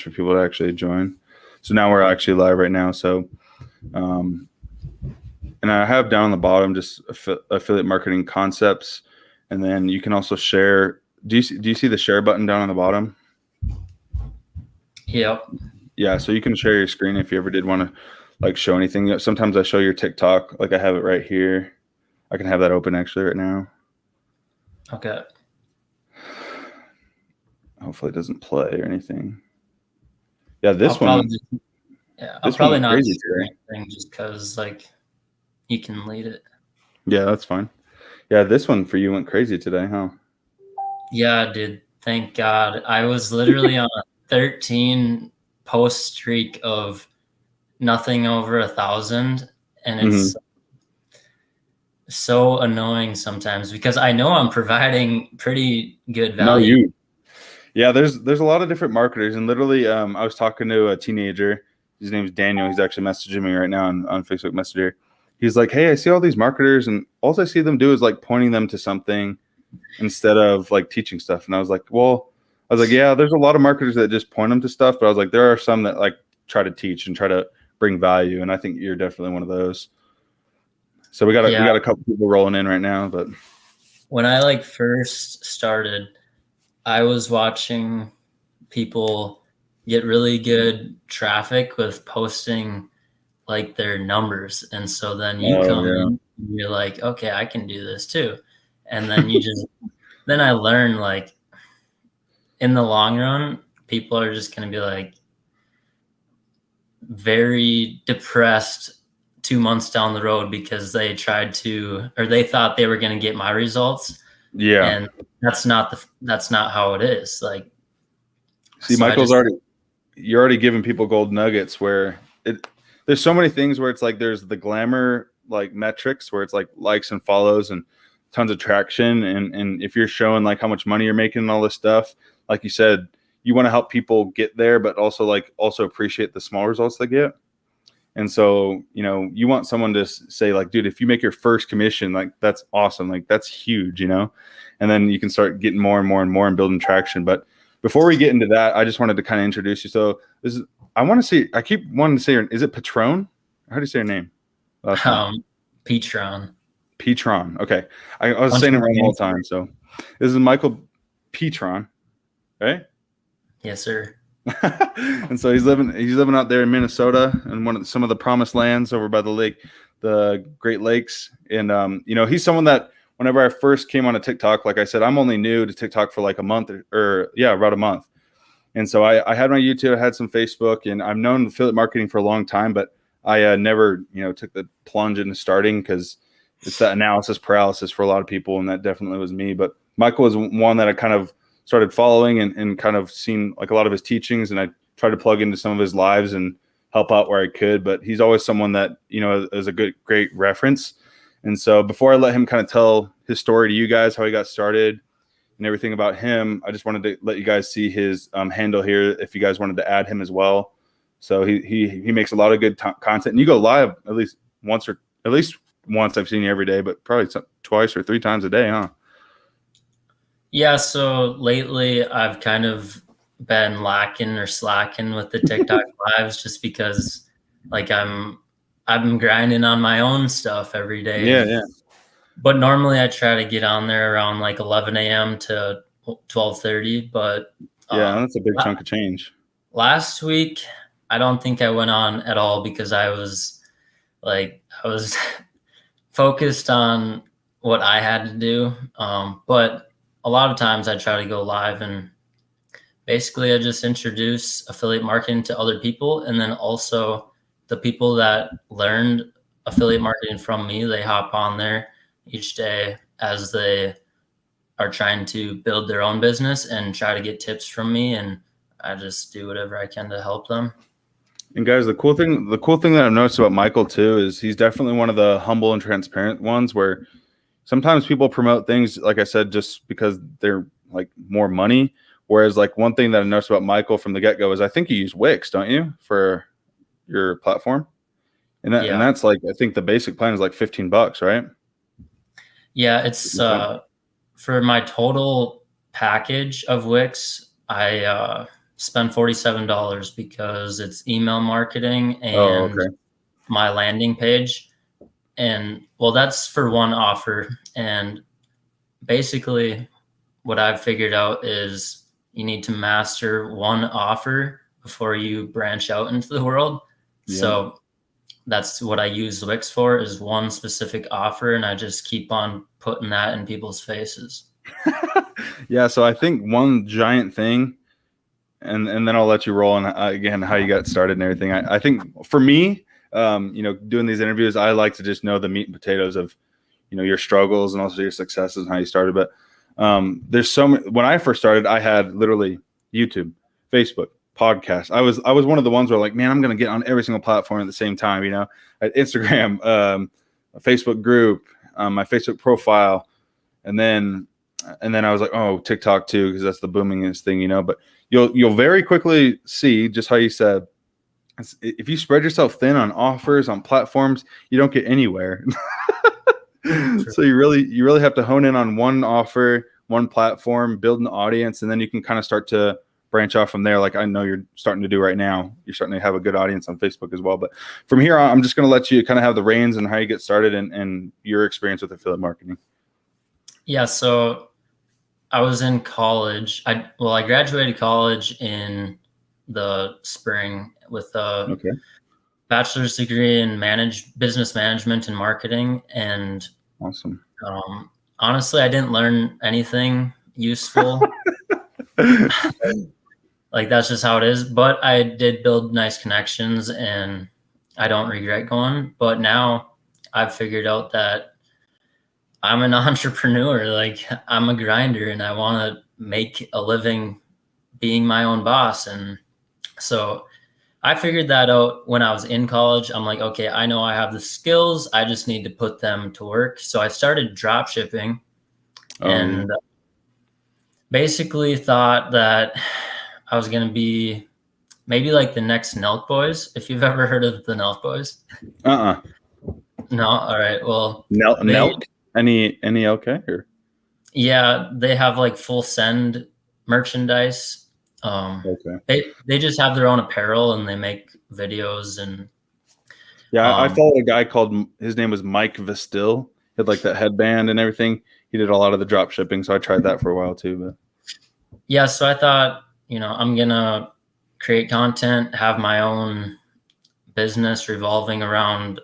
for people to actually join. So now we're actually live right now. So, and I have down on the bottom just affiliate marketing concepts, and then you can also share. Do you see the share button down on the bottom? Yep. Yeah, so you can share your screen if you ever did want to like show anything. Sometimes I show your TikTok, like I have it right here. I can have that open actually right now. Okay. Hopefully it doesn't play or anything. Yeah, I'll probably not crazy do anything just because like you can lead it. Yeah, that's fine. Yeah, this one for you went crazy today, huh? Yeah, dude. Thank God. I was literally on a 13 post streak of nothing over 1,000, and it's so annoying sometimes because I know I'm providing pretty good value. Yeah, there's a lot of different marketers, and literally, I was talking to a teenager. His name's Daniel. He's actually messaging me right now on Facebook Messenger. He's like, "Hey, I see all these marketers, and all I see them do is like pointing them to something instead of like teaching stuff." And I was like, yeah, there's a lot of marketers that just point them to stuff, but I was like, there are some that like try to teach and try to bring value, and I think you're definitely one of those. So we got a couple people rolling in right now, but when I like first started, I was watching people get really good traffic with posting like their numbers, and so then you in and you're like, okay, I can do this too, and then you just then I learned like in the long run people are just going to be like very depressed 2 months down the road because they tried to, or they thought they were going to get my results. Yeah. And that's not how it is. Like, see, so you're already giving people gold nuggets where there's so many things where it's like, there's the glamour, like metrics where it's like likes and follows and tons of traction. And if you're showing like how much money you're making and all this stuff, like you said, you want to help people get there, but also appreciate the small results they get. And so, you want someone to say like, dude, if you make your first commission, like that's awesome. Like that's huge, and then you can start getting more and more and more and building traction. But before we get into that, I just wanted to kind of introduce you. So I keep wanting to say, is it Petron? How do you say your name? Petron. Petron. Okay. I was saying it wrong the whole time. So this is Michael Petron, right? Yes, sir. And so he's living out there in Minnesota in some of the promised lands over by the Great Lakes. And he's someone that whenever I first came on a TikTok, like I said, I'm only new to TikTok for like a month about a month. And so I had my YouTube, I had some Facebook, and I've known affiliate marketing for a long time, but I never took the plunge into starting because it's that analysis paralysis for a lot of people, and that definitely was me. But Michael was one that I kind of started following and kind of seen like a lot of his teachings, and I tried to plug into some of his lives and help out where I could. But he's always someone that is a great reference. And so before I let him kind of tell his story to you guys, how he got started and everything about him, I just wanted to let you guys see his handle here if you guys wanted to add him as well. So he makes a lot of good content, and you go live at least once. I've seen you every day, but probably twice or three times a day, huh? Yeah, so lately I've kind of been lacking or slacking with the TikTok lives just because like I've been grinding on my own stuff every day. Yeah. But normally I try to get on there around like 11 a.m. to 12:30. But that's a big chunk of change. Last week, I don't think I went on at all because I was focused on what I had to do. But a lot of times I try to go live, and basically I just introduce affiliate marketing to other people. And then also the people that learned affiliate marketing from me, they hop on there each day as they are trying to build their own business and try to get tips from me. And I just do whatever I can to help them. And guys, the cool thing that I've noticed about Michael too is he's definitely one of the humble and transparent ones where sometimes people promote things, like I said, just because they're like more money. Whereas like one thing that I noticed about Michael from the get-go is I think you use Wix, don't you, for your platform? And that's like, I think the basic plan is like $15, right? Yeah, it's for my total package of Wix, I spend $47 because it's email marketing Oh, and okay. my landing page. And well, that's for one offer. And basically what I've figured out is you need to master one offer before you branch out into the world. Yeah. So that's what I use Wix for, is one specific offer. And I just keep on putting that in people's faces. Yeah. So I think one giant thing, and then I'll let you roll on again how you got started and everything. I think for me, doing these interviews, I like to just know the meat and potatoes of, your struggles and also your successes and how you started. But there's so many. When I first started, I had literally YouTube, Facebook, podcast. I was one of the ones where like, man, I'm going to get on every single platform at the same time. At Instagram, a Facebook group, my Facebook profile, and then I was like, oh, TikTok too, because that's the boomingest thing. But you'll very quickly see, just how you said, if you spread yourself thin on offers, on platforms, you don't get anywhere. So you really have to hone in on one offer, one platform, build an audience, and then you can kind of start to branch off from there. Like I know you're starting to do right now. You're starting to have a good audience on Facebook as well. But from here on, I'm just going to let you kind of have the reins and how you get started and your experience with affiliate marketing. Yeah. So I was in college. I graduated college in the spring with a bachelor's degree in business management and marketing. And awesome. Honestly, I didn't learn anything useful. Like that's just how it is. But I did build nice connections, and I don't regret going. But now I've figured out that I'm an entrepreneur. Like I'm a grinder, and I want to make a living being my own boss. And so I figured that out when I was in college. I'm like, okay, I know I have the skills. I just need to put them to work. So I started drop shipping and basically thought that I was going to be maybe like the next Nelk Boys. If you've ever heard of the Nelk Boys. No. All right. Well, Nelk? Any okay? Or? Yeah, they have like full send merchandise. They just have their own apparel and they make videos and I followed a guy his name was Mike Vestil. He had like that headband and everything. He did a lot of the drop shipping, so I tried that for a while too. But yeah, so I thought, I'm gonna create content, have my own business revolving around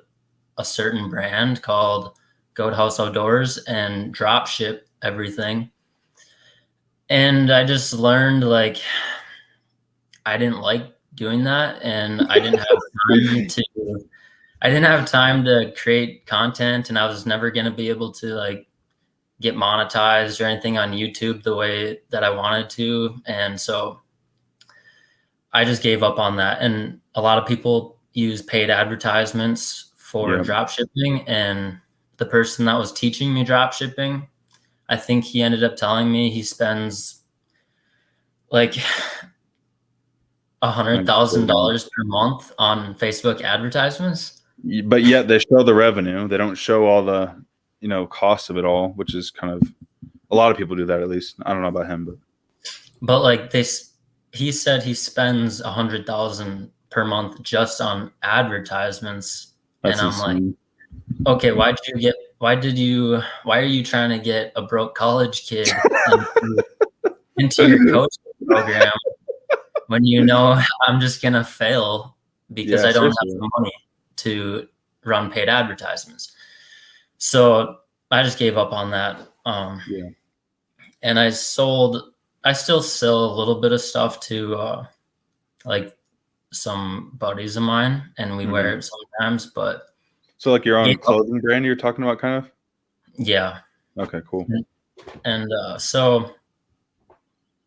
a certain brand called Goat House Outdoors and drop ship everything. And I just learned like I didn't like doing that, and I didn't have time to create content, and I was never going to be able to like get monetized or anything on YouTube the way that I wanted to. And so I just gave up on that. And a lot of people use paid advertisements for drop shipping, and the person that was teaching me drop shipping, I think he ended up telling me he spends like $100,000 per month on Facebook advertisements. But yet they show the revenue. They don't show all the, costs of it all, which is kind of, a lot of people do that at least. I don't know about him, but like he said he spends $100,000 per month just on advertisements. That's and I'm insane. Like, okay, why are you trying to get a broke college kid into your coaching program when I'm just going to fail because I don't have the money to run paid advertisements? So I just gave up on that. And I still sell a little bit of stuff to like some buddies of mine, and we wear it sometimes. But so like your own clothing brand you're talking about, kind of? Yeah. Okay, cool. And so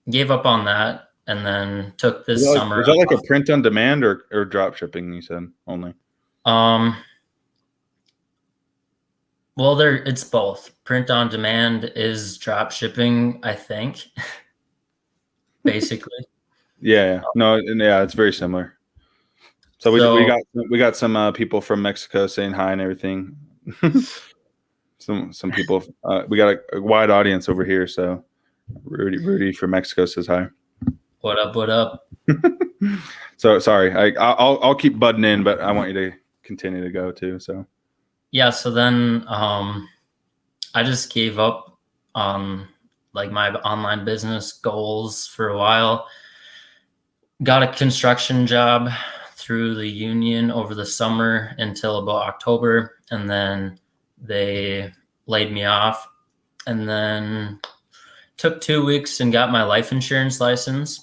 gave up on that, and then took this summer. Is that like a print on demand or drop shipping? You said only. Well, it's both. Print on demand is drop shipping, I think. Basically. It's very similar. So we got some people from Mexico saying hi and everything. some people. We got a wide audience over here. So Rudy from Mexico says hi. What up? What up? So sorry, I'll keep butting in, but I want you to continue to go too. So Yeah. So then I just gave up on like my online business goals for a while. Got a construction job through the union over the summer until about October, and then they laid me off, and then took 2 weeks and got my life insurance license,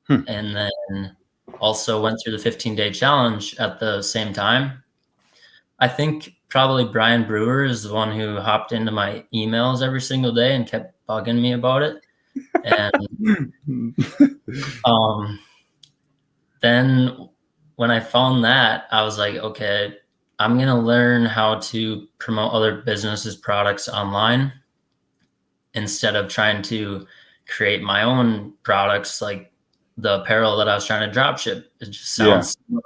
and then also went through the 15-day challenge at the same time. I think probably Brian Brewer is the one who hopped into my emails every single day and kept bugging me about it. And then when I found that, I was like, okay, I'm going to learn how to promote other businesses' products online instead of trying to create my own products, like the apparel that I was trying to drop ship. It just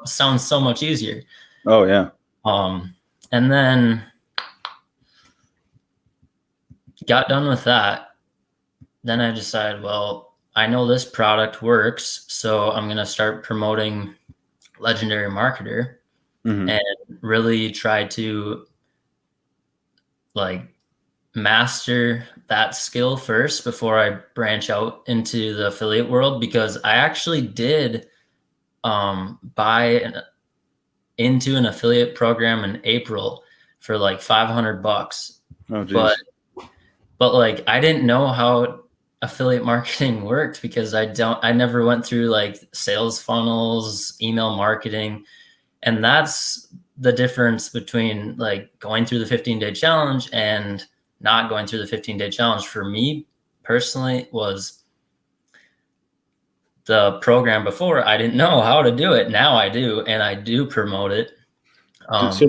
sounds so much easier. Oh yeah. And then got done with that. Then I decided, well, I know this product works, so I'm going to start promoting Legendary Marketer and really try to like master that skill first before I branch out into the affiliate world, because I actually did buy into an affiliate program in April for like $500. Oh geez. But like I didn't know how affiliate marketing worked because I never went through like sales funnels, email marketing. And that's the difference between like going through the 15-day challenge and not going through the 15-day challenge. For me personally, was the program before, I didn't know how to do it. Now I do, and I do promote it. So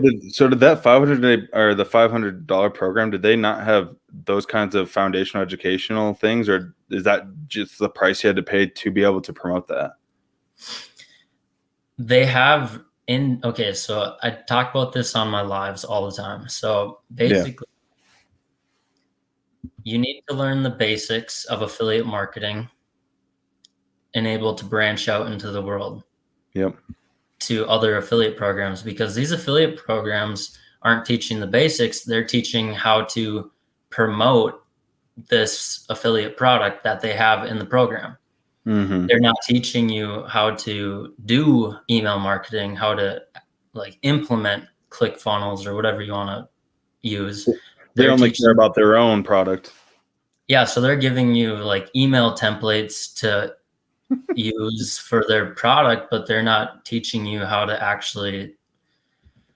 did that 500 or the $500 program, did they not have those kinds of foundational educational things, or is that just the price you had to pay to be able to promote that? They have okay, so I talk about this on my lives all the time. So basically, you need to learn the basics of affiliate marketing and able to branch out into the world. Yep. To other affiliate programs, because these affiliate programs aren't teaching the basics. They're teaching how to promote this affiliate product that they have in the program. They're not teaching you how to do email marketing, how to like implement ClickFunnels or whatever you want to use. They only care about their own product. Yeah. So they're giving you like email templates to use for their product, but they're not teaching you how to actually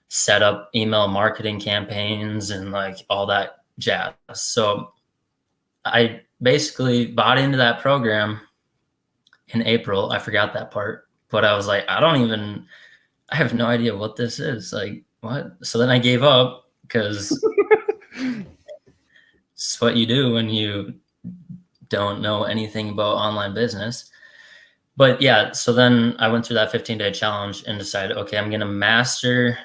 set up email marketing campaigns and like all that jazz. So I basically bought into that program in April. I forgot that part, but I was like, I have no idea what this is. Like, what? So then I gave up because it's what you do when you don't know anything about online business. But yeah, so then I went through that 15-day challenge and decided, okay, I'm going to master.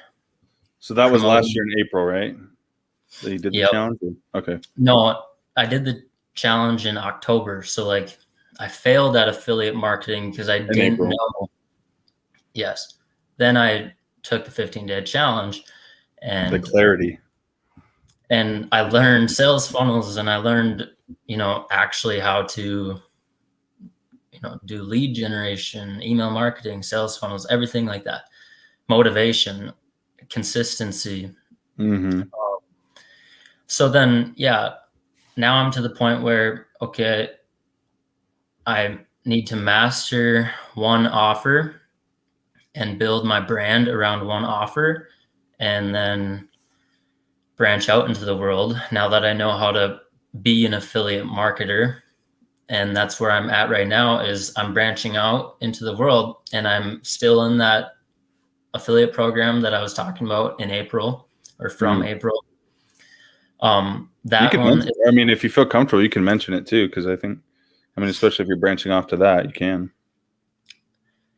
So that was last year in April, right? That you did the challenge? Okay. No, I did the challenge in October. So like I failed at affiliate marketing because I didn't know. Yes. Then I took the 15-day challenge and the clarity. And I learned sales funnels, and I learned, actually how to, do lead generation, email marketing, sales funnels, everything like that. Motivation, consistency. So then, now I'm to the point where, okay, I need to master one offer and build my brand around one offer, and then branch out into the world now that I know how to be an affiliate marketer. And that's where I'm at right now, is I'm branching out into the world, and I'm still in that affiliate program that I was talking about in April, or from April. That one, I mean, if you feel comfortable, you can mention it too, because especially if you're branching off to that, you can.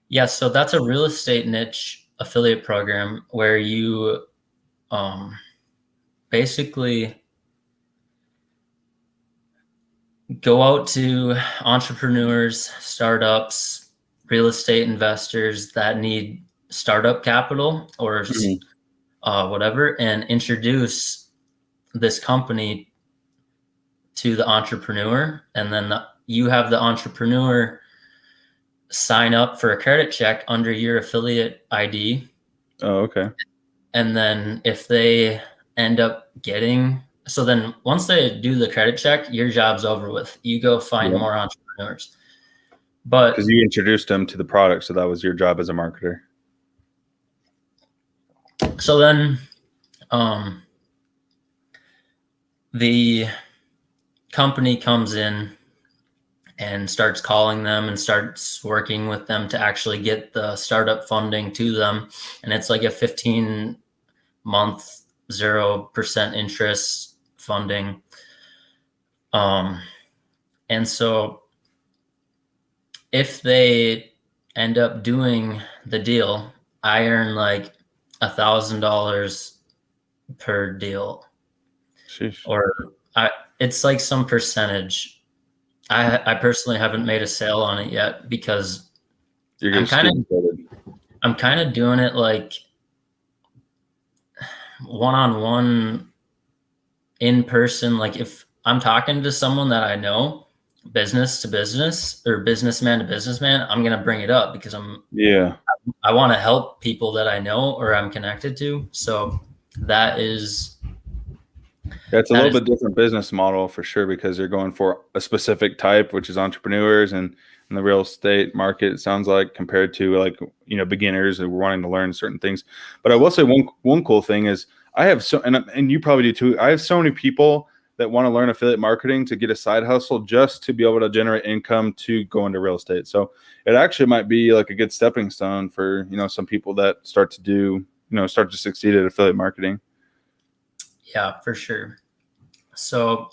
Yeah, so that's a real estate niche affiliate program where you basically go out to entrepreneurs, startups, real estate investors that need startup capital or whatever, and introduce this company to the entrepreneur. And then you have the entrepreneur sign up for a credit check under your affiliate ID. Oh, okay. And then if they end up getting, so then once they do the credit check, your job's over with. You go find more entrepreneurs. But because you introduced them to the product, so that was your job as a marketer. so then the company comes in and starts calling them and starts working with them to actually get the startup funding to them. And it's like a 15-month 0% interest funding. And so if they end up doing the deal, I earn like $1,000 per deal. Sheesh. Or it's like some percentage. I personally haven't made a sale on it yet because I'm kind of doing it like one-on-one in person. Like if I'm talking to someone that I know, business to business or businessman to businessman, I'm going to bring it up because I want to help people that I know or I'm connected to. So it's a little bit different business model for sure, because you're going for a specific type, which is entrepreneurs and in the real estate market, it sounds like, compared to like, beginners who are wanting to learn certain things. But I will say one cool thing is I have and you probably do too. I have so many people that want to learn affiliate marketing to get a side hustle just to be able to generate income to go into real estate. So it actually might be like a good stepping stone for, some people that start to succeed at affiliate marketing. Yeah, for sure. So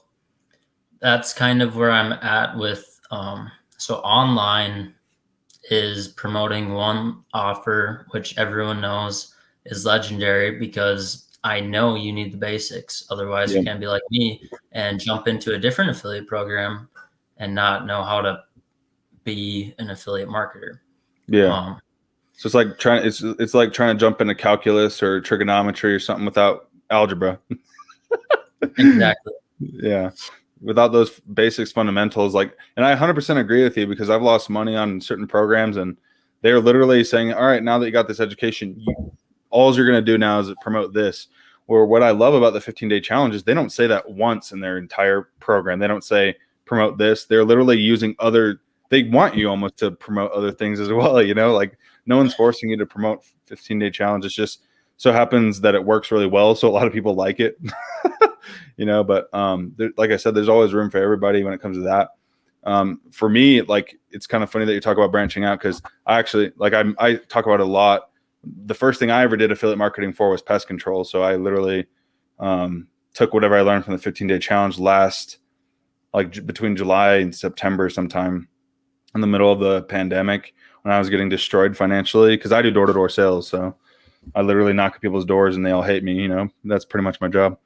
that's kind of where I'm at with, so online is promoting one offer, which everyone knows is legendary because I know you need the basics. Otherwise you can't be like me and jump into a different affiliate program and not know how to be an affiliate marketer. Yeah. So it's like trying to jump into calculus or trigonometry or something without algebra. Exactly. Yeah. Without those basics, fundamentals, and I 100% agree with you, because I've lost money on certain programs and they're literally saying, all right, now that you got this education, all you're going to do now is promote this. Or what I love about the 15-day challenge is they don't say that once in their entire program. They don't say promote this. They're literally using they want you almost to promote other things as well. Like no one's forcing you to promote 15-day challenge. It's just so happens that it works really well. So a lot of people like it, but like I said, there's always room for everybody when it comes to that. For me, it's kind of funny that you talk about branching out, because I actually, I talk about it a lot. The first thing I ever did affiliate marketing for was pest control. So I literally took whatever I learned from the 15-day challenge between July and September, sometime in the middle of the pandemic, when I was getting destroyed financially, because I do door-to-door sales. So I literally knock at people's doors and they all hate me. That's pretty much my job.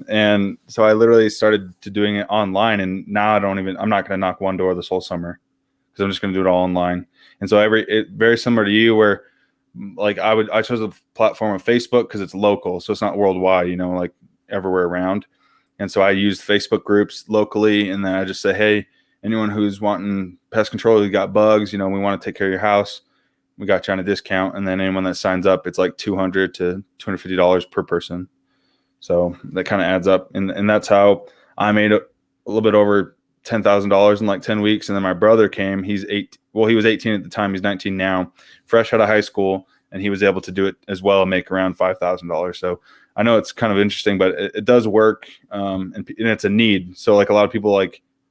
And so I literally started to doing it online, and now I'm not going to knock one door this whole summer, because I'm just going to do it all online. And so very similar to you, where I chose a platform of Facebook because it's local. So it's not worldwide, like everywhere around. And so I used Facebook groups locally. And then I just say, hey, anyone who's wanting pest control, you got bugs, we want to take care of your house, we got you on a discount. And then anyone that signs up, it's like $200 to $250 per person. So that kind of adds up. And that's how I made a little bit over $10,000 in like 10 weeks. And then my brother came, he was 18 at the time. He's 19 now, fresh out of high school. And he was able to do it as well and make around $5,000. So I know it's kind of interesting, but it does work. And it's a need. So like a lot of people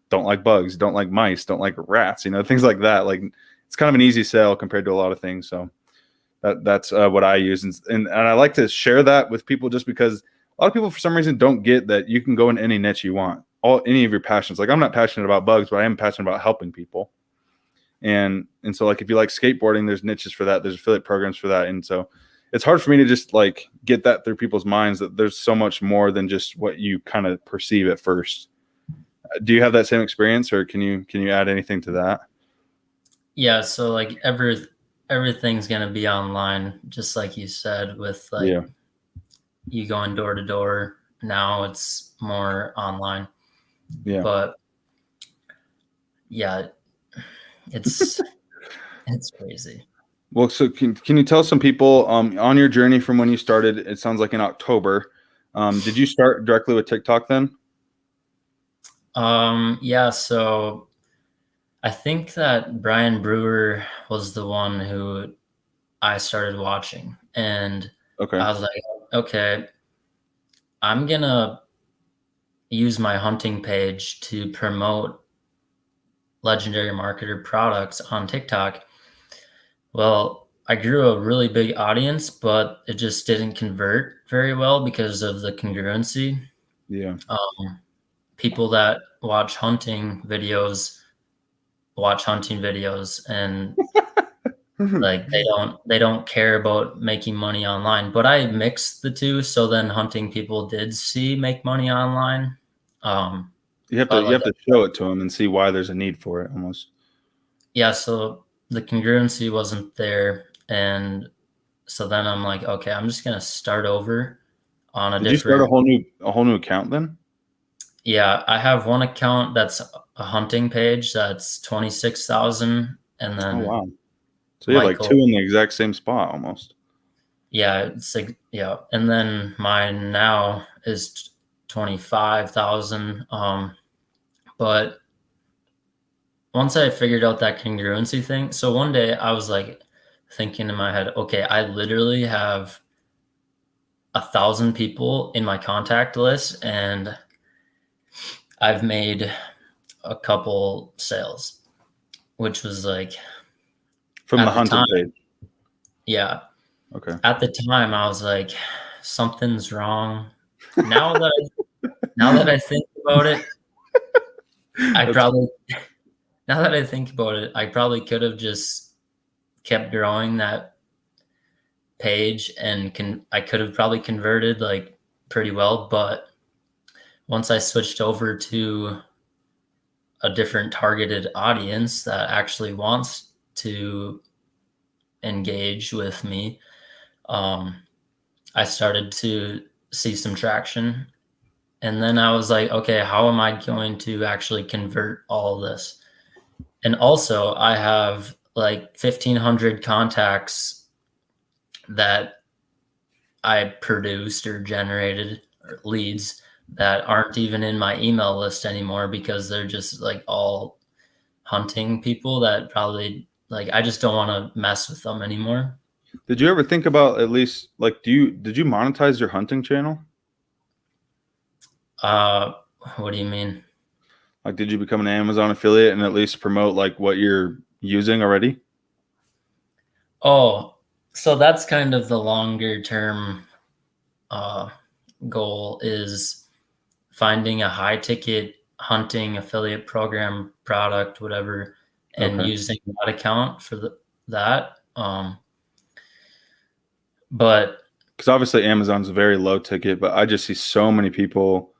don't like bugs, don't like mice, don't like rats, things like that. Like it's kind of an easy sell compared to a lot of things. So that's what I use. And I like to share that with people, just because a lot of people for some reason don't get that you can go in any niche you want, any of your passions. Like I'm not passionate about bugs, but I am passionate about helping people. And so like, if you like skateboarding, there's niches for that. There's affiliate programs for that. And so it's hard for me to just get that through people's minds, that there's so much more than just what you kind of perceive at first. Do you have that same experience, or can you add anything to that? Yeah, so like everything's gonna be online, just like you said, with like Yeah. you going door to door. Now it's more online. Yeah. But yeah, it's it's crazy. Well, so can you tell some people on your journey from when you started? It sounds like in October. Did you start directly with TikTok then? Yeah, so I think that Brian Brewer was the one who I started watching, and Okay. I was like, okay, I'm gonna use my hunting page to promote legendary marketer products on TikTok. Well, I grew a really big audience, but it just didn't convert very well because of the congruency. Yeah. People that watch hunting videos, and like they don't care about making money online. But I mixed the two, so then hunting people did make money online. Um, You have to but you like have to show it to them and see why there's a need for it almost. yeah, so the congruency wasn't there, and so then I'm like, okay, I'm just gonna start over on a Did you start different. a whole new account then? Yeah, I have one account that's a hunting page that's 26,000, and Oh then wow. So you have like two Michael. in the exact same spot almost. Yeah, it's like yeah, and then mine now is 25,000. But once I figured out that congruency thing, so one day I was like thinking in my head, okay, I literally have 1,000 people in my contact list, and I've made a couple sales, which was like From the at the hunting time, page. yeah, Okay. at the time I was like, something's wrong. Now that now that I think about it, I That's probably now that I think about it, I probably could have just kept growing that page, and I could have probably converted like pretty well, but once I switched over to a different targeted audience that actually wants to engage with me, um, I started to see some traction. And then I was like, okay, how am I going to actually convert all this? And also, I have like 1,500 contacts that I produced or generated, or leads that aren't even in my email list anymore because they're just like all hunting people that probably like I just don't want to mess with them anymore. Did you ever think about at least like did you monetize your hunting channel? Uh, what do you mean? Like did you become an Amazon affiliate and at least promote like what you're using already? Oh, so that's kind of the longer term uh, goal is finding a high ticket hunting affiliate program product, whatever, and Okay. using that account for that. But Because obviously Amazon's very low ticket, but I just see so many people,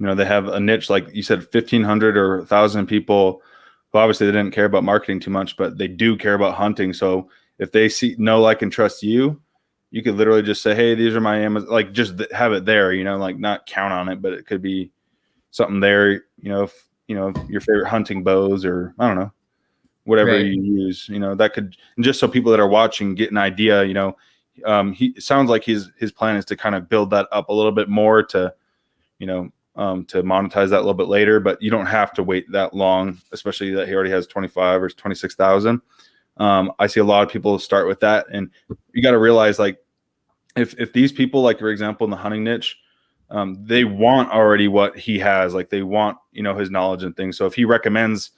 they have a niche, like you said, 1,500 or 1,000 people who obviously they didn't care about marketing too much, but they do care about hunting. So if they know, like, and trust you, you could literally just say, hey, these are my Amazon, like just have it there, like not count on it, but it could be something there, if, your favorite hunting bows or I don't know, whatever right, you use, that could, and just so people that are watching get an idea, it sounds like his plan is to kind of build that up a little bit more to, to monetize that a little bit later, but you don't have to wait that long, especially that he already has 25 or 26,000. I see a lot of people start with that, and you got to realize, like, if these people, like for example, in the hunting niche, they want already what he has, like they want, his knowledge and things. So if he recommends,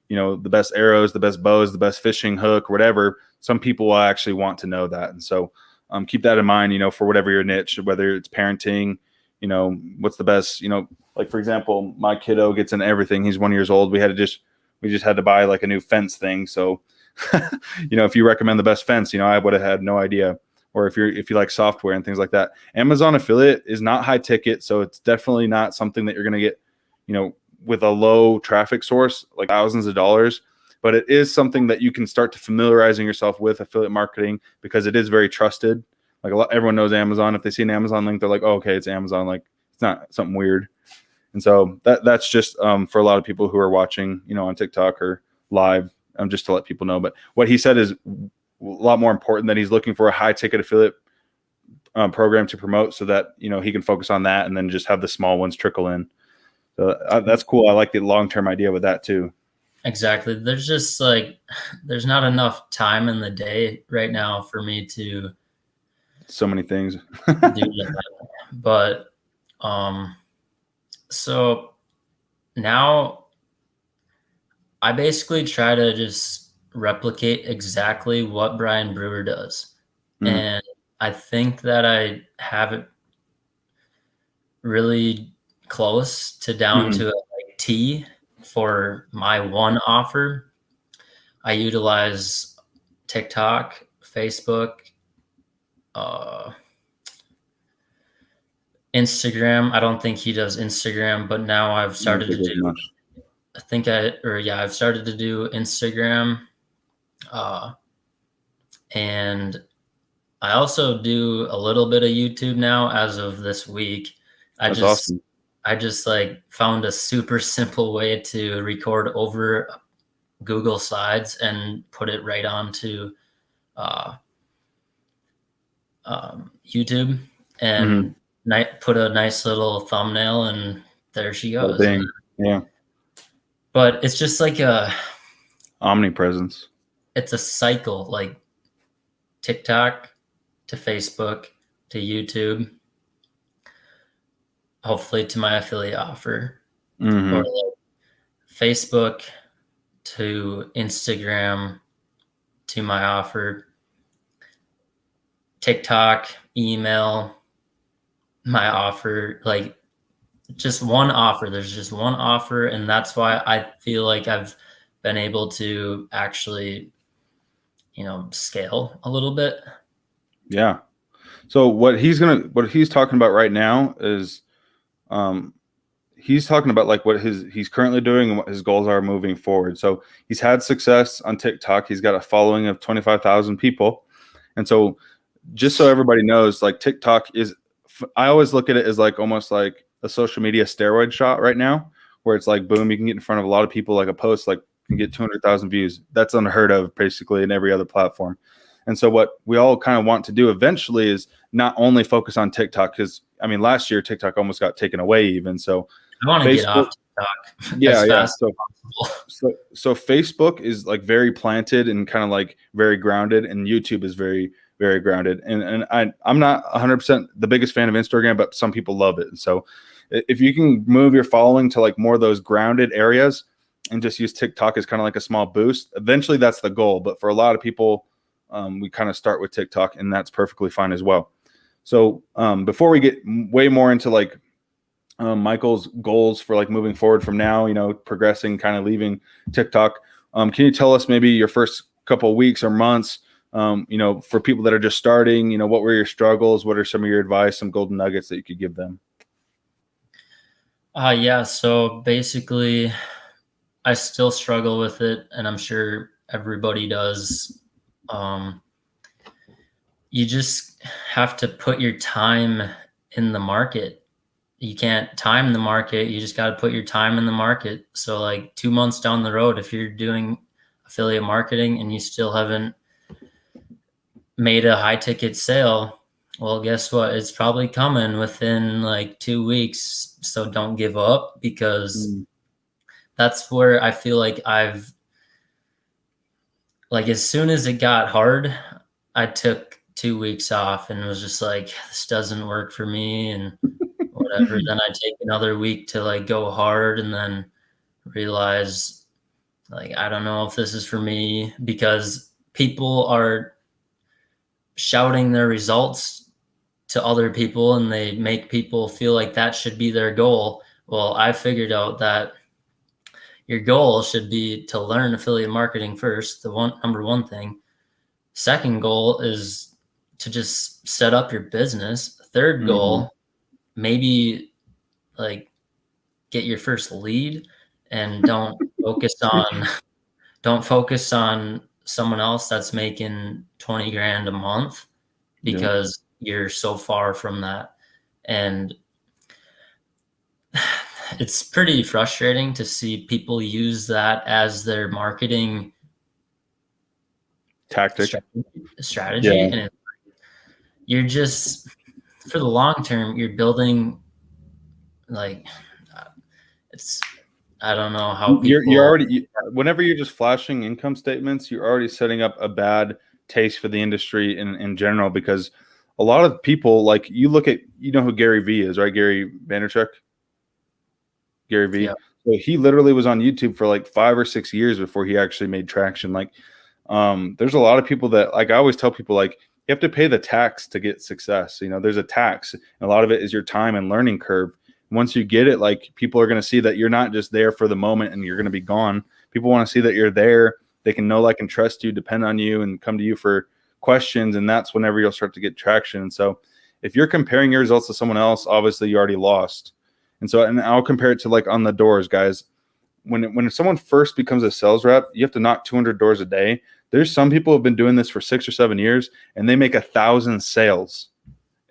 the best arrows, the best bows, the best fishing hook, whatever, some people will actually want to know that. And so keep that in mind, for whatever your niche, whether it's parenting, what's the best, like for example, my kiddo gets into everything. He's 1 year old. We just had to buy like a new fence thing. So, if you recommend the best fence, I would have had no idea. Or if you like software and things like that. Amazon affiliate is not high ticket, so it's definitely not something that you're going to get, with a low traffic source, like thousands of dollars. But it is something that you can start to familiarizing yourself with affiliate marketing because it is very trusted. Like everyone knows Amazon. If they see an Amazon link, they're like, oh, okay, it's Amazon. Like it's not something weird. And so that's just for a lot of people who are watching, on TikTok or live, just to let people know. But what he said is a lot more important, that he's looking for a high ticket affiliate program to promote so that, he can focus on that and then just have the small ones trickle in. So that's cool. I like the long-term idea with that too. Exactly. There's just there's not enough time in the day right now for me to so many things do that. But so now I basically try to just replicate exactly what Brian Brewer does. Mm-hmm. And I think that I have it really close to down to a T for my one offer. I utilize TikTok, Facebook, Instagram. I don't think he does Instagram, but now I've started to do much. I've started to do Instagram. And I also do a little bit of YouTube now as of this week. That's awesome. I just found a super simple way to record over Google Slides and put it right onto YouTube and put a nice little thumbnail, and there she goes. Yeah. But it's just like a omnipresence. It's a cycle, like TikTok to Facebook to YouTube, hopefully to my affiliate offer, or Facebook to Instagram to my offer, TikTok, email, my offer, just one offer. There's just one offer. And that's why I feel like I've been able to actually, scale a little bit. Yeah. So what he's talking about right now is, he's talking about what he's currently doing and what his goals are moving forward. So he's had success on TikTok. He's got a following of 25,000 people. And so just so everybody knows, TikTok is, I always look at it as almost like a social media steroid shot right now, where it's boom, you can get in front of a lot of people, a post can get 200,000 views. That's unheard of basically in every other platform. And so what we all kind of want to do eventually is not only focus on TikTok, because last year TikTok almost got taken away even. So I want to get off TikTok. Yeah. So Facebook is very planted and kind of very grounded, and YouTube is very, very grounded. And I'm not 100% the biggest fan of Instagram, but some people love it. And so if you can move your following to more of those grounded areas and just use TikTok as kind of a small boost, eventually that's the goal. But for a lot of people, we kind of start with TikTok, and that's perfectly fine as well. So before we get way more into Michael's goals for moving forward from now, progressing, kind of leaving TikTok, can you tell us maybe your first couple of weeks or months, for people that are just starting, what were your struggles? What are some of your advice, some golden nuggets that you could give them? Yeah. So basically I still struggle with it, and I'm sure everybody does. You just have to put your time in the market. You can't time the market. You just got to put your time in the market. So 2 months down the road, if you're doing affiliate marketing and you still haven't made a high ticket sale, well, guess what? It's probably coming within 2 weeks. So don't give up, because that's where I feel like I've, as soon as it got hard, I took 2 weeks off and was just this doesn't work for me and whatever. Then I take another week to go hard, and then realize I don't know if this is for me, because people are shouting their results to other people and they make people feel like that should be their goal. Well, I figured out that your goal should be to learn affiliate marketing first, number one thing. Second goal is to just set up your business. Third goal, maybe get your first lead. and don't focus on someone else that's making 20 grand a month, because you're so far from that. And it's pretty frustrating to see people use that as their marketing tactic strategy. Yeah. And you're just, for the long term, you're building, like, it's, I don't know how people, you're already, whenever you're just flashing income statements, you're already setting up a bad taste for the industry in general, because a lot of people, like, you look at, you know who Gary V is, right? Gary Vaynerchuk. Gary V. Yeah. So he literally was on YouTube for like 5 or 6 years before he actually made traction. Like, there's a lot of people that, like, I always tell people, like, you have to pay the tax to get success. You know, there's a tax, and a lot of it is your time and learning curve. Once you get it, like, people are going to see that you're not just there for the moment and you're going to be gone. People want to see that you're there. They can know, like, and trust you, depend on you, and come to you for questions. And that's whenever you'll start to get traction. And so if you're comparing your results to someone else, obviously you already lost. And so, and I'll compare it to, like, on the doors, guys. When someone first becomes a sales rep, you have to knock 200 doors a day. There's some people who have been doing this for 6 or 7 years, and they make 1,000 sales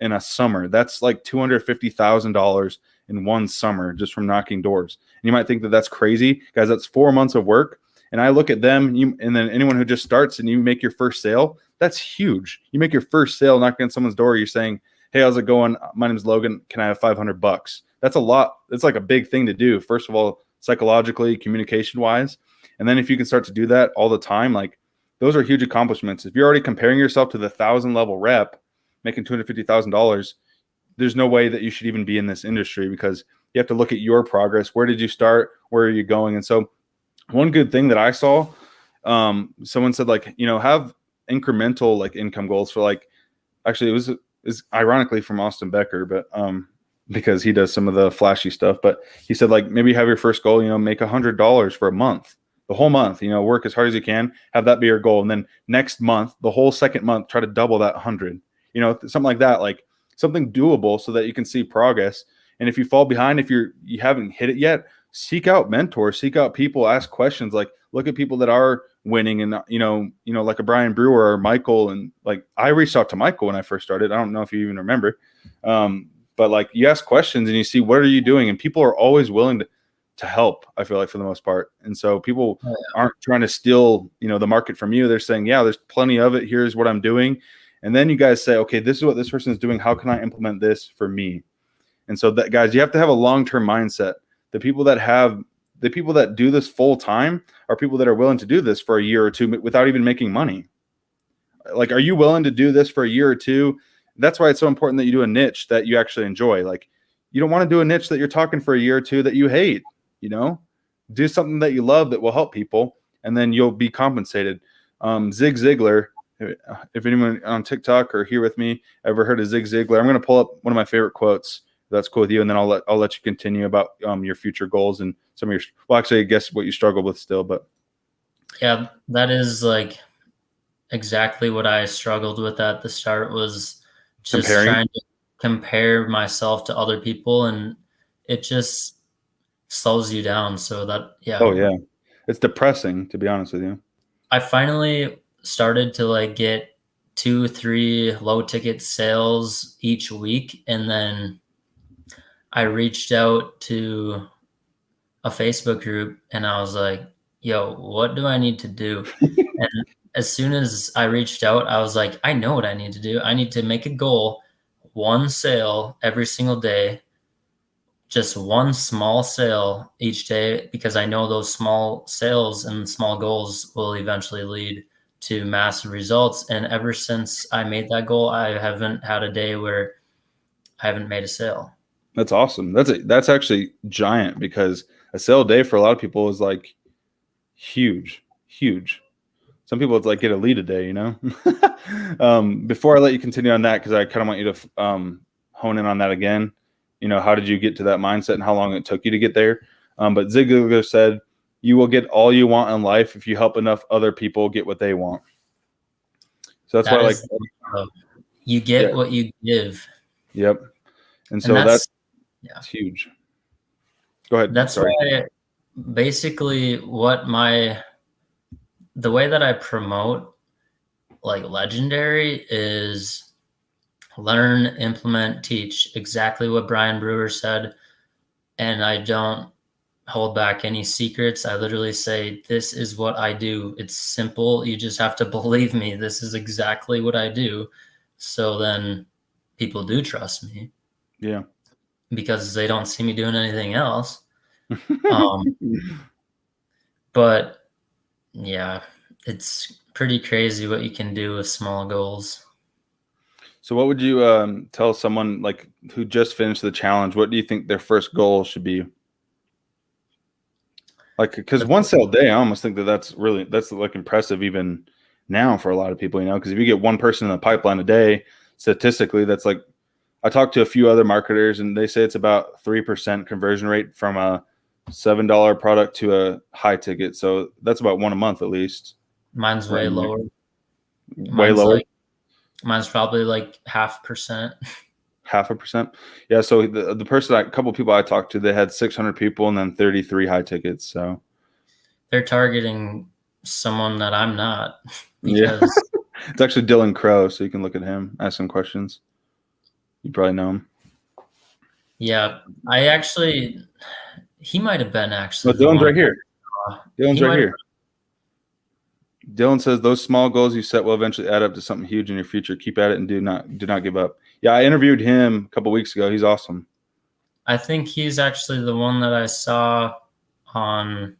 in a summer. That's like $250,000 in one summer just from knocking doors. And you might think that that's crazy, guys. That's 4 months of work. And I look at them, and then anyone who just starts and you make your first sale, that's huge. You make your first sale, knocking on someone's door. You're saying, "Hey, how's it going? My name's Logan. Can I have $500?" That's a lot. It's like a big thing to do. First of all, psychologically, communication wise. And then if you can start to do that all the time, like, those are huge accomplishments. If you're already comparing yourself to the 1,000 level rep making $250,000, there's no way that you should even be in this industry, because you have to look at your progress. Where did you start? Where are you going? And so one good thing that I saw, someone said, like, you know, have incremental, like, income goals for, like, actually it was ironically from Austin Becker, but because he does some of the flashy stuff, but he said, like, maybe have your first goal, you know, make $100 for a month, the whole month, you know, work as hard as you can, have that be your goal. And then next month, the whole second month, try to double that 100, you know, something like that, like something doable so that you can see progress. And if you fall behind, if you haven't hit it yet, seek out mentors, seek out people, ask questions, like, look at people that are winning, and, you know, like a Brian Brewer or Michael. And, like, I reached out to Michael when I first started. I don't know if you even remember. But, like, you ask questions and you see, what are you doing? And people are always willing to help, I feel like, for the most part. And so people aren't trying to steal, you know, the market from you. They're saying, yeah, there's plenty of it. Here's what I'm doing. And then you guys say, okay, this is what this person is doing. How can I implement this for me? And so that, guys, you have to have a long-term mindset. The people that do this full time are people that are willing to do this for a year or two without even making money. Like, are you willing to do this for a year or two? That's why it's so important that you do a niche that you actually enjoy. Like, you don't want to do a niche that you're talking for a year or two that you hate, you know? Do something that you love that will help people, and then you'll be compensated. Zig Ziglar, if anyone on TikTok or here with me ever heard of Zig Ziglar, I'm going to pull up one of my favorite quotes. If that's cool with you, and then I'll let you continue about your future goals and some of your, well, actually, I guess what you struggle with still. But yeah, that is, like, exactly what I struggled with at the start, was just trying to compare myself to other people, and it just slows you down. So that, yeah. Oh yeah, it's depressing, to be honest with you. I finally started to, like, get 2-3 low ticket sales each week, and then I reached out to a Facebook group and I was like, yo, what do I need to do? And as soon as I reached out, I was like, I know what I need to do. I need to make a goal, one sale every single day, just one small sale each day, because I know those small sales and small goals will eventually lead to massive results. And ever since I made that goal, I haven't had a day where I haven't made a sale. That's awesome. That's actually giant, because a sale a day for a lot of people is, like, huge. Some people, it's like get a lead a day, you know? Before I let you continue on that, because I kind of want you to hone in on that again. You know, how did you get to that mindset and how long it took you to get there? But Zig Ziglar said, you will get all you want in life if you help enough other people get what they want. So that's why, like, you get what you give. Yep. And so that's huge. Go ahead. That's why basically the way that I promote like Legendary is learn, implement, teach, exactly what Brian Brewer said. And I don't hold back any secrets. I literally say, this is what I do. It's simple. You just have to believe me. This is exactly what I do. So then people do trust me. Yeah. Because they don't see me doing anything else. But yeah, it's pretty crazy what you can do with small goals. So what would you tell someone like who just finished the challenge? What do you think their first goal should be? Like, because one sale a day, I almost think that's like impressive even now for a lot of people, because if you get one person in the pipeline a day, statistically, that's like, I talked to a few other marketers and they say it's about 3% conversion rate from a $7 product to a high ticket. So that's about one a month at least. Mine's way lower. Way lower. Mine's probably like 0.5%. 0.5%. Yeah. So the person, a couple of people I talked to, they had 600 people and then 33 high tickets. So they're targeting someone that I'm not. Because it's actually Dylan Crow. So you can look at him, ask some questions. You probably know him. Yeah. He might have been actually. Dylan's right here. Dylan's right here. Dylan says those small goals you set will eventually add up to something huge in your future. Keep at it and do not give up. Yeah, I interviewed him a couple weeks ago. He's awesome. I think he's actually the one that I saw on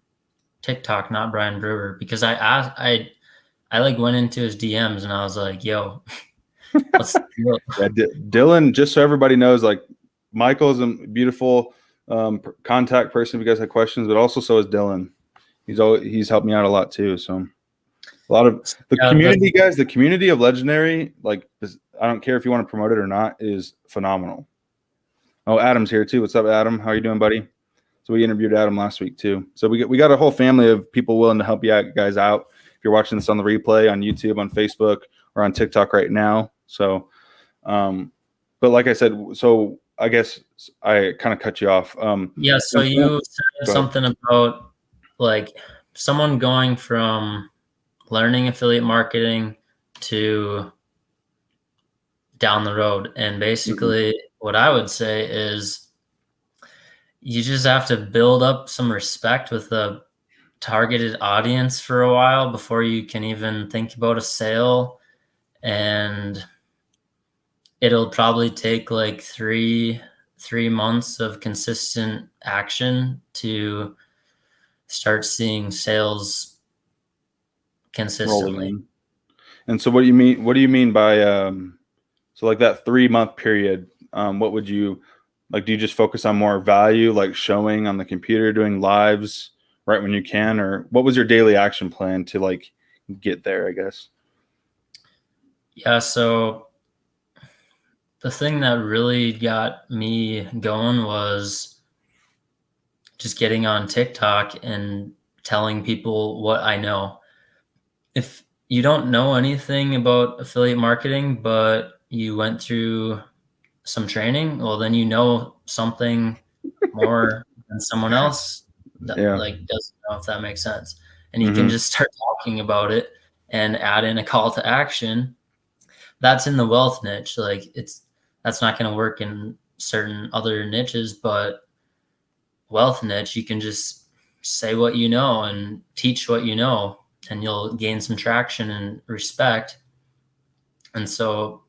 TikTok, not Brian Brewer, because I like went into his DMs and I was like, yo, what's the deal? Yeah, Dylan, just so everybody knows, like Michael's a beautiful contact person if you guys have questions, but also so is Dylan. He's helped me out a lot too. So a lot of the community, guys, the community of Legendary, like I don't care if you want to promote it or not, is phenomenal. Oh, Adam's here too. What's up, Adam? How are you doing, buddy? So we interviewed Adam last week too. So we got a whole family of people willing to help you guys out. If you're watching this on the replay on YouTube, on Facebook, or on TikTok right now. So, but like I said, so I guess I kind of cut you off. Yeah. So you said something about like someone going from learning affiliate marketing to down the road. And basically what I would say is you just have to build up some respect with the targeted audience for a while before you can even think about a sale. And it'll probably take like three months of consistent action to start seeing sales consistently. And so what do you mean by so like that 3-month period? What would you like? Do you just focus on more value, like showing on the computer, doing lives right when you can, or what was your daily action plan to like get there, I guess? Yeah, so the thing that really got me going was just getting on TikTok and telling people what I know. If you don't know anything about affiliate marketing, but you went through some training, well, then you know something more than someone else that like doesn't know, if that makes sense. And you can just start talking about it and add in a call to action. That's in the wealth niche. Like that's not going to work in certain other niches, but wealth niche, you can just say what you know and teach what you know, and you'll gain some traction and respect. And so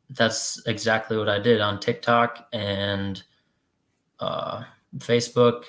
that's exactly what I did on TikTok and Facebook.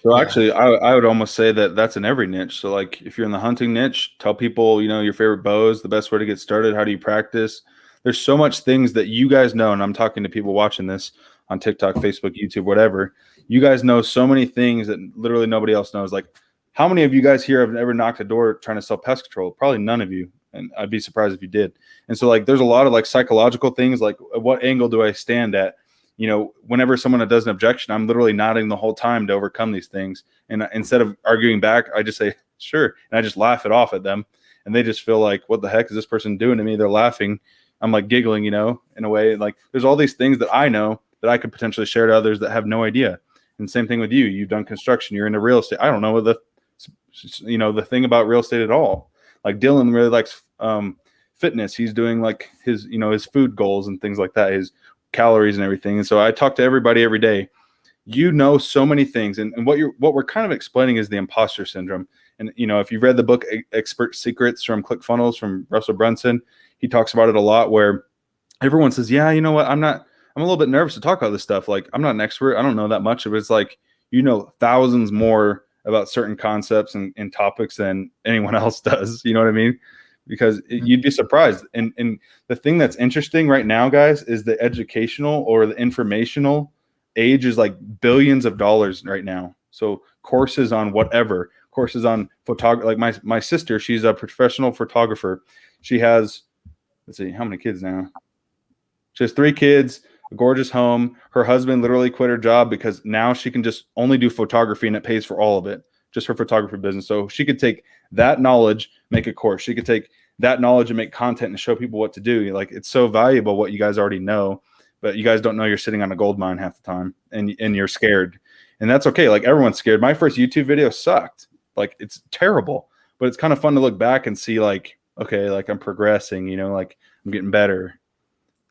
So actually, I would almost say that that's in every niche. So like if you're in the hunting niche, tell people, your favorite bows, the best way to get started. How do you practice? There's so much things that you guys know. And I'm talking to people watching this on TikTok, Facebook, YouTube, whatever. You guys know so many things that literally nobody else knows. Like how many of you guys here have ever knocked a door trying to sell pest control? Probably none of you. And I'd be surprised if you did. And so like, there's a lot of like psychological things, like what angle do I stand at? Whenever someone does an objection, I'm literally nodding the whole time to overcome these things. And instead of arguing back, I just say, sure. And I just laugh it off at them. And they just feel like, what the heck is this person doing to me? They're laughing. I'm like giggling, in a way. Like there's all these things that I know that I could potentially share to others that have no idea. And same thing with you. You've done construction. You're into real estate. I don't know the thing about real estate at all. Like Dylan really likes fitness. He's doing like his food goals and things like that, his calories and everything. And so I talk to everybody every day. So many things, and what we're kind of explaining is the imposter syndrome. And if you've read the book Expert Secrets from ClickFunnels from Russell Brunson, he talks about it a lot, where everyone says, yeah, you know what, I'm a little bit nervous to talk about this stuff. Like, I'm not an expert, I don't know that much of it. It's like, thousands more about certain concepts and topics than anyone else does. You know what I mean? Because you'd be surprised. And the thing that's interesting right now, guys, is the educational or the informational age is like billions of dollars right now. So courses on whatever, courses on photography. Like my sister, she's a professional photographer. She has, let's see, how many kids now? She has 3 kids, a gorgeous home. Her husband literally quit her job because now she can just only do photography and it pays for all of it, just her photography business. So she could take that knowledge, make a course. She could take that knowledge and make content and show people what to do. Like, it's so valuable what you guys already know. But you guys don't know you're sitting on a gold mine half the time, and you're scared. And that's okay. Like, everyone's scared. My first YouTube video sucked. Like, it's terrible. But it's kind of fun to look back and see, like, okay, like, I'm progressing, like I'm getting better.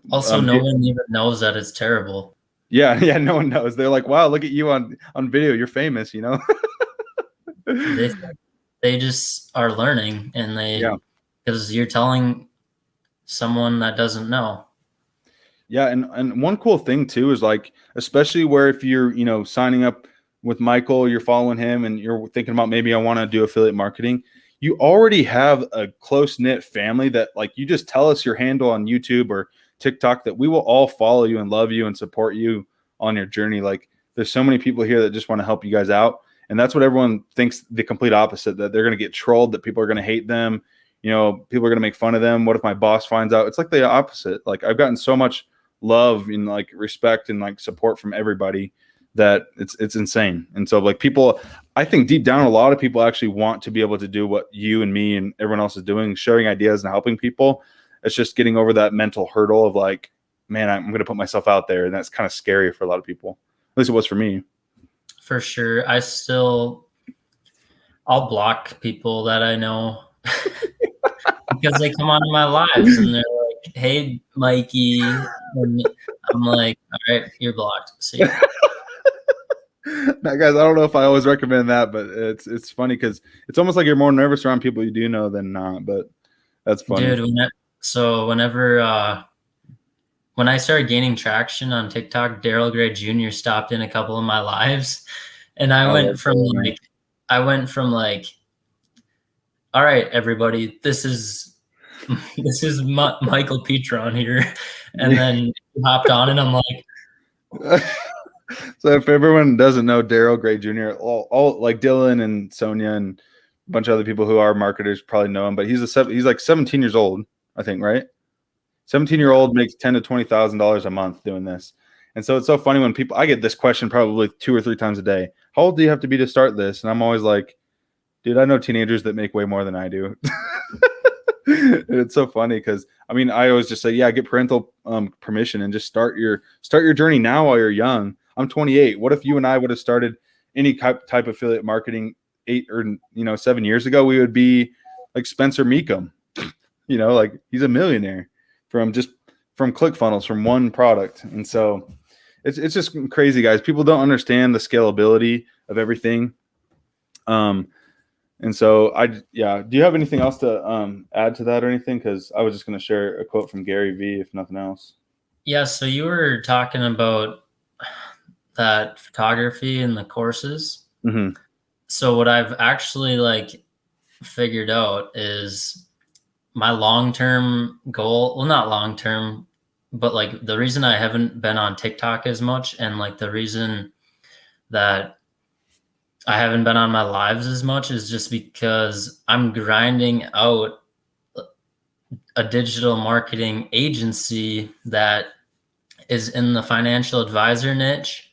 Also, no one even knows that it's terrible. Yeah, no one knows. They're like, wow, look at you on video. You're famous, They just are learning, and because you're telling someone that doesn't know. Yeah, and one cool thing too is, like, especially where if you're signing up with Michael, you're following him, and you're thinking about, maybe I want to do affiliate marketing, you already have a close-knit family that, like, you just tell us your handle on YouTube or TikTok, that we will all follow you and love you and support you on your journey. Like, there's so many people here that just want to help you guys out, and that's what everyone thinks, the complete opposite, that they're going to get trolled, that people are going to hate them, people are going to make fun of them. What if my boss finds out? It's like the opposite. Like, I've gotten so much love and like respect and like support from everybody that it's insane. And so, like, people, I think deep down, a lot of people actually want to be able to do what you and me and everyone else is doing, sharing ideas and helping people. It's just getting over that mental hurdle of, like, man, I'm going to put myself out there. And that's kind of scary for a lot of people. At least it was for me. For sure. I'll block people that I know because they come onto my lives and they're like, hey, Mikey. And I'm like, all right, you're blocked. See ya. Now, guys, I don't know if I always recommend that, but it's funny because it's almost like you're more nervous around people you do know than not. But that's funny. Dude, when I started gaining traction on TikTok, Daryl Gray Jr. stopped in a couple of my lives, and I went from all right, everybody, this is Michael Petron here, and then he hopped on, and I'm like. So if everyone doesn't know Daryl Gray Jr., all like Dylan and Sonia and a bunch of other people who are marketers probably know him, but he's like 17 years old, I think, right? 17-year-old makes $10,000 to $20,000 a month doing this. And so it's so funny when I get this question probably 2 or 3 times a day. How old do you have to be to start this? And I'm always like, dude, I know teenagers that make way more than I do. It's so funny because, I mean, I always just say, yeah, get parental permission and just start your journey now while you're young. I'm 28. What if you and I would have started any type of affiliate marketing 8 or 7 years ago? We would be like Spencer Meekum. Like, he's a millionaire from ClickFunnels, from one product. And so it's just crazy, guys. People don't understand the scalability of everything. And so do you have anything else to add to that or anything? Because I was just going to share a quote from Gary Vee, if nothing else. Yeah. So you were talking about that photography and the courses. Mm-hmm. So what I've actually figured out is my long-term goal. Well, not long-term, but the reason I haven't been on TikTok as much, and the reason that I haven't been on my lives as much, is just because I'm grinding out a digital marketing agency that is in the financial advisor niche.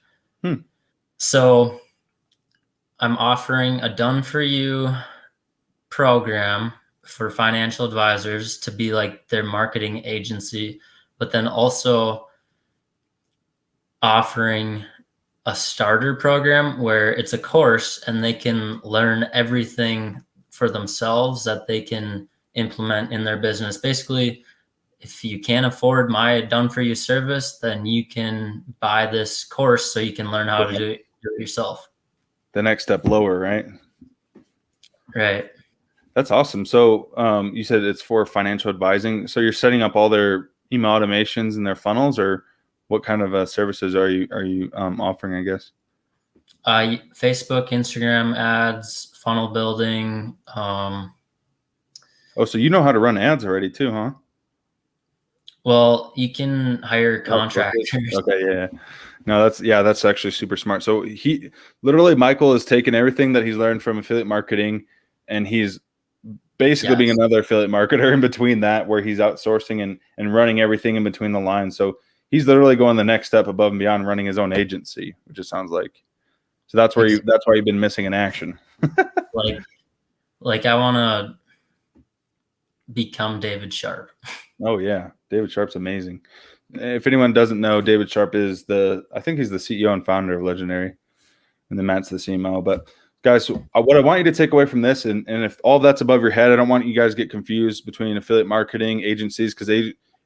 So I'm offering a done-for-you program for financial advisors to be like their marketing agency, but then also offering a starter program where it's a course and they can learn everything for themselves that they can implement in their business. Basically, if you can't afford my done for you service, then you can buy this course so you can learn how to do it yourself. The next step lower, right? Right. That's awesome. So you said it's for financial advising. So you're setting up all their email automations and their funnels, or what kind of services are you offering, I guess? Facebook, Instagram ads, funnel building. Oh, so you know how to run ads already too, huh? Well, you can hire contractors. Okay, yeah. No, that's actually super smart. So he literally, Michael has taken everything that he's learned from affiliate marketing, and he's basically being another affiliate marketer in between that, where he's outsourcing and running everything in between the lines. So he's literally going the next step above and beyond, running his own agency, which it sounds like. So that's why you've been missing in action. like I want to become David Sharp. Oh yeah, David Sharp's amazing. If anyone doesn't know, David Sharp is I think he's the CEO and founder of Legendary, and then Matt's the CMO. But guys, what I want you to take away from this, and if all that's above your head, I don't want you guys to get confused between affiliate marketing, agencies, because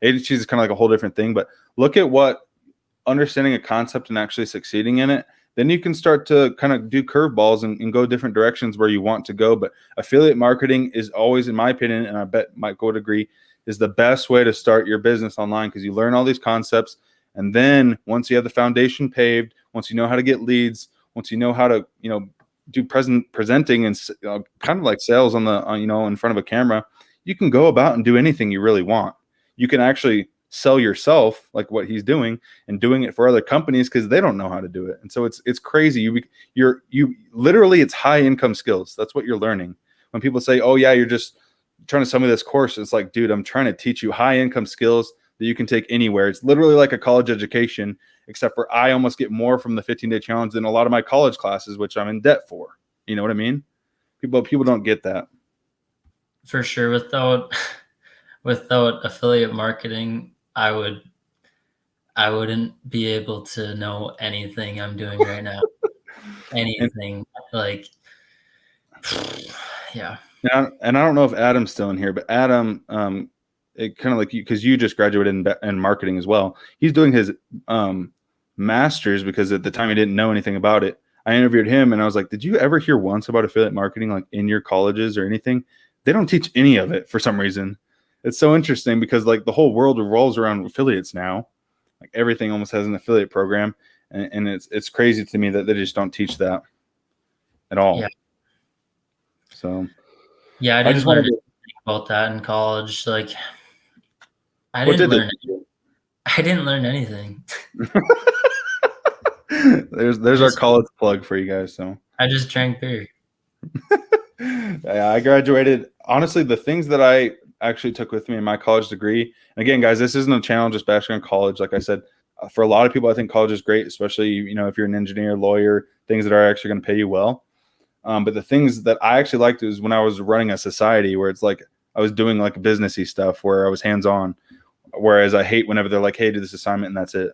agencies is kind of like a whole different thing. But look at what understanding a concept and actually succeeding in it. Then you can start to kind of do curveballs and go different directions where you want to go. But affiliate marketing is always, in my opinion, and I bet Michael would agree, is the best way to start your business online, because you learn all these concepts. And then once you have the foundation paved, once you know how to get leads, once you know how to, do presenting and kind of like sales on in front of a camera, you can go about and do anything you really want. You can actually sell yourself, like what he's doing, and doing it for other companies because they don't know how to do it. And so it's crazy. You literally, it's high income skills. That's what you're learning. When people say, "Oh yeah, you're just trying to sell me this course," it's like, dude, I'm trying to teach you high income skills that you can take anywhere. It's literally like a college education, except for I almost get more from the 15-day challenge than a lot of my college classes, which I'm in debt for. You know what I mean? People don't get that. For sure. Without affiliate marketing, I wouldn't be able to know anything I'm doing right now. Anything. Like, yeah. And I don't know if Adam's still in here, but Adam, it kind of like you, because you just graduated in marketing as well. He's doing his master's because at the time he didn't know anything about it. I interviewed him and I was like, "Did you ever hear once about affiliate marketing, like in your colleges or anything?" They don't teach any of it for some reason. It's so interesting because like the whole world revolves around affiliates now. Like everything almost has an affiliate program, and it's crazy to me that they just don't teach that at all. Yeah. So yeah, I didn't learn anything about that in college. Like, I didn't learn anything. There's our college plug for you guys. So I just drank beer. I graduated. Honestly, the things that I actually took with me in my college degree, and again, guys, this isn't a challenge just bashing on college. Like I said, for a lot of people, I think college is great, especially if you're an engineer, lawyer, things that are actually going to pay you well. But the things that I actually liked is when I was running a society where it's like I was doing like businessy stuff where I was hands-on. Whereas I hate whenever they're like, "Hey, do this assignment," and that's it.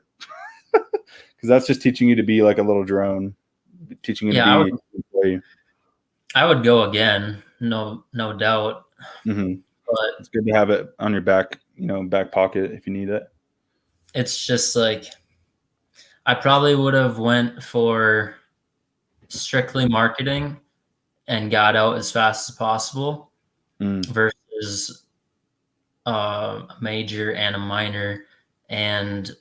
Because that's just teaching you to be like a little drone, teaching you to be an employee. I would go again, no doubt. Mm-hmm. But it's good to have it on your back pocket if you need it. It's just like I probably would have went for strictly marketing and got out as fast as possible versus a major and a minor and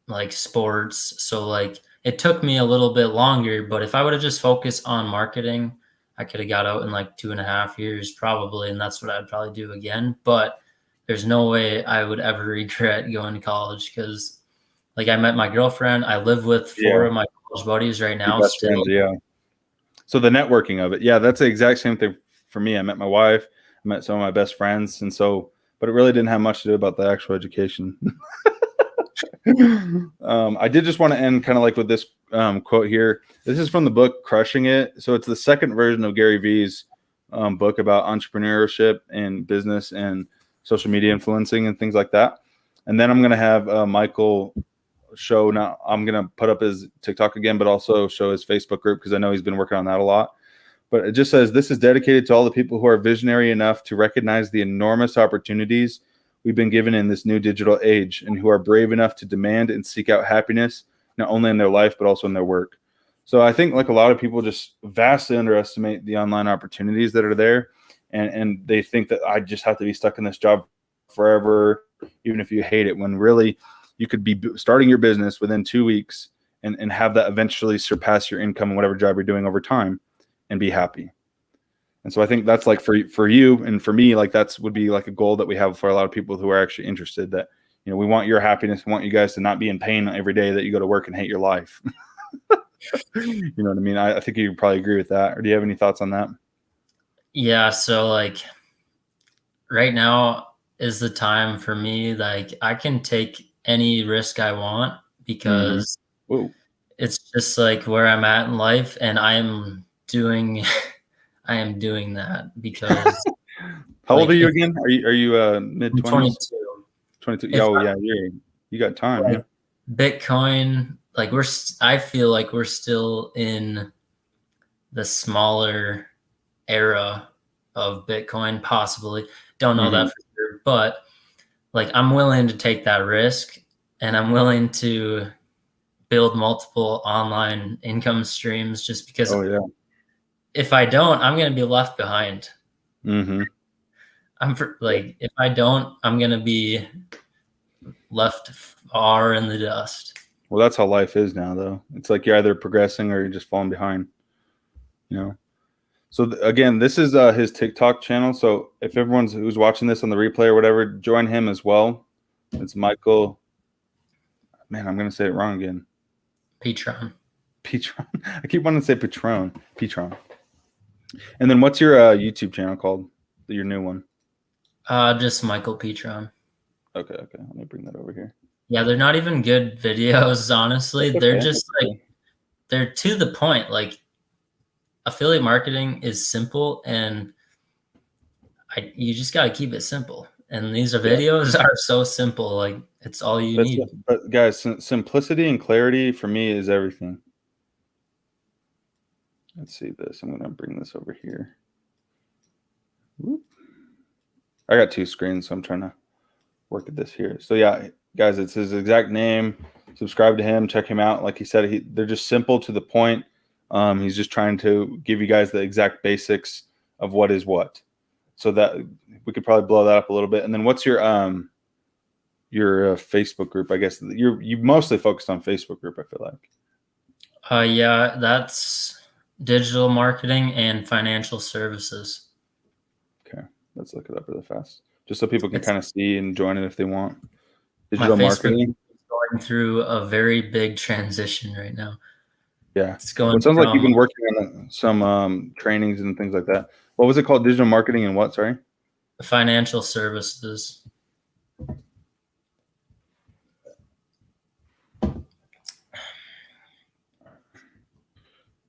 like sports. So like it took me a little bit longer, but if I would have just focused on marketing, I could have got out in like 2.5 years probably, and that's what I'd probably do again. But there's no way I would ever regret going to college because like I met my girlfriend. I live with 4 of my college buddies right now still. Friends, yeah. So the networking of it, yeah, that's the exact same thing for me. I met my wife, I met some of my best friends, and so, but it really didn't have much to do about the actual education. I did just want to end kind of like with this quote here. This is from the book Crushing It. So it's the second version of Gary Vee's book about entrepreneurship and business and social media influencing and things like that. And then I'm going to have Michael show now. I'm going to put up his TikTok again, but also show his Facebook group because I know he's been working on that a lot. But it just says, this is dedicated to all the people who are visionary enough to recognize the enormous opportunities we've been given in this new digital age and who are brave enough to demand and seek out happiness, not only in their life, but also in their work. So I think like a lot of people just vastly underestimate the online opportunities that are there. And they think that I just have to be stuck in this job forever, even if you hate it, when really you could be starting your business within 2 weeks and have that eventually surpass your income in whatever job you're doing over time and be happy. And so I think that's like for you and for me, like that's would be like a goal that we have for a lot of people who are actually interested, that, you know, we want your happiness. We want you guys to not be in pain every day that you go to work and hate your life. You know what I mean? I think you probably agree with that. Or do you have any thoughts on that? Yeah. So like right now is the time for me. Like I can take any risk I want because it's just like where I'm at in life, and I am doing that because How old like, are you again? Are you mid 20s? 22. Oh yeah, you got time. Like, yeah. Bitcoin, like I feel like we're still in the smaller era of Bitcoin, possibly. Don't know that for sure, but like I'm willing to take that risk, and I'm willing to build multiple online income streams just because if I don't, I'm going to be left behind. If I don't, I'm going to be left far in the dust. Well, that's how life is now, though. It's like you're either progressing or you're just falling behind, you know? So again, this is his TikTok channel. So if everyone's who's watching this on the replay or whatever, join him as well. It's Michael. Man, I'm going to say it wrong again. Petron. I keep wanting to say Petron. And then what's your YouTube channel called? Your new one? Just Michael Petron. Okay. Let me bring that over here. Yeah, they're not even good videos, honestly. They're just they're to the point. Like affiliate marketing is simple, and you just got to keep it simple. And these videos are so simple. Like it's all you need. But guys, simplicity and clarity for me is everything. Let's see this. I'm going to bring this over here. Whoop. I got two screens, so I'm trying to work at this here. So yeah, guys, it's his exact name. Subscribe to him. Check him out. Like he said, they're just simple to the point. He's just trying to give you guys the exact basics of what is what. So that we could probably blow that up a little bit. And then what's your Facebook group? I guess you mostly focused on Facebook group, I feel like. Yeah, that's digital marketing and financial services. Okay, let's look it up really fast, just so people can kind of see and join it if they want. Digital marketing is going through a very big transition right now. Yeah, it's going. It sounds like you've been working on some trainings and things like that. What was it called? Digital marketing and what? Sorry, financial services.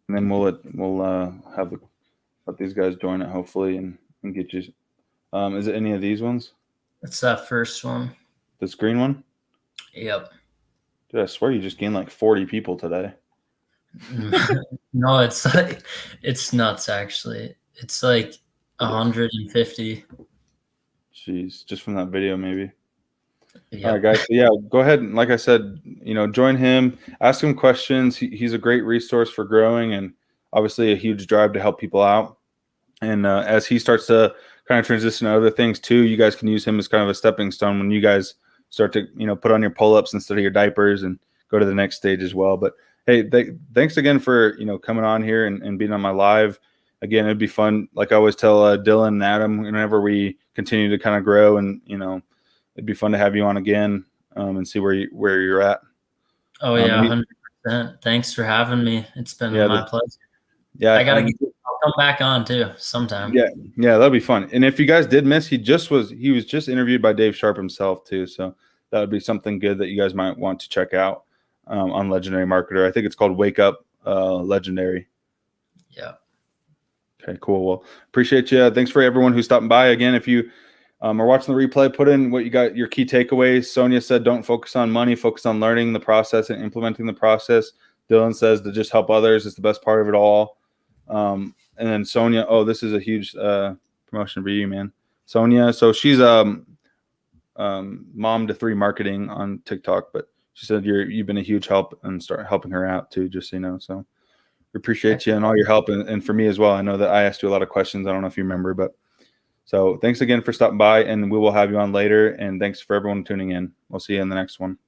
And then we'll let these guys join it hopefully and get you. Is it any of these ones? It's that first one. This green one? Yep. Dude, I swear you just gained like 40 people today. No, it's nuts actually. It's like 150. Jeez, just from that video maybe. Yep. All right, guys. So yeah, go ahead and like I said, join him, ask him questions. He's a great resource for growing and obviously a huge drive to help people out. And as he starts to kind of transition to other things too, you guys can use him as kind of a stepping stone when you guys start to, put on your pull-ups instead of your diapers and go to the next stage as well. But hey, thanks again for, coming on here and being on my live. Again, it'd be fun. Like I always tell Dylan and Adam, whenever we continue to kind of grow and, it'd be fun to have you on again and see where you're at. Oh yeah, 100%. Thanks for having me. It's been my pleasure. Yeah, I'll come back on too sometime. Yeah, that'll be fun. And if you guys did miss, he was just interviewed by Dave Sharp himself too. So that would be something good that you guys might want to check out on Legendary Marketer. I think it's called Wake Up Legendary. Yeah. Okay, cool. Well, appreciate you. Thanks for everyone who's stopping by. Again, if you are watching the replay, put in what you got, your key takeaways. Sonia said, don't focus on money, focus on learning the process and implementing the process. Dylan says to just help others is the best part of it all. And then Sonia, this is a huge promotion for you, man. Sonia, so she's mom to 3 marketing on TikTok, but she said you've been a huge help and start helping her out too, just so you know. So we appreciate you and all your help, and for me as well. I know that I asked you a lot of questions. I don't know if you remember, but so thanks again for stopping by, and we will have you on later. And thanks for everyone tuning in. We'll see you in the next one.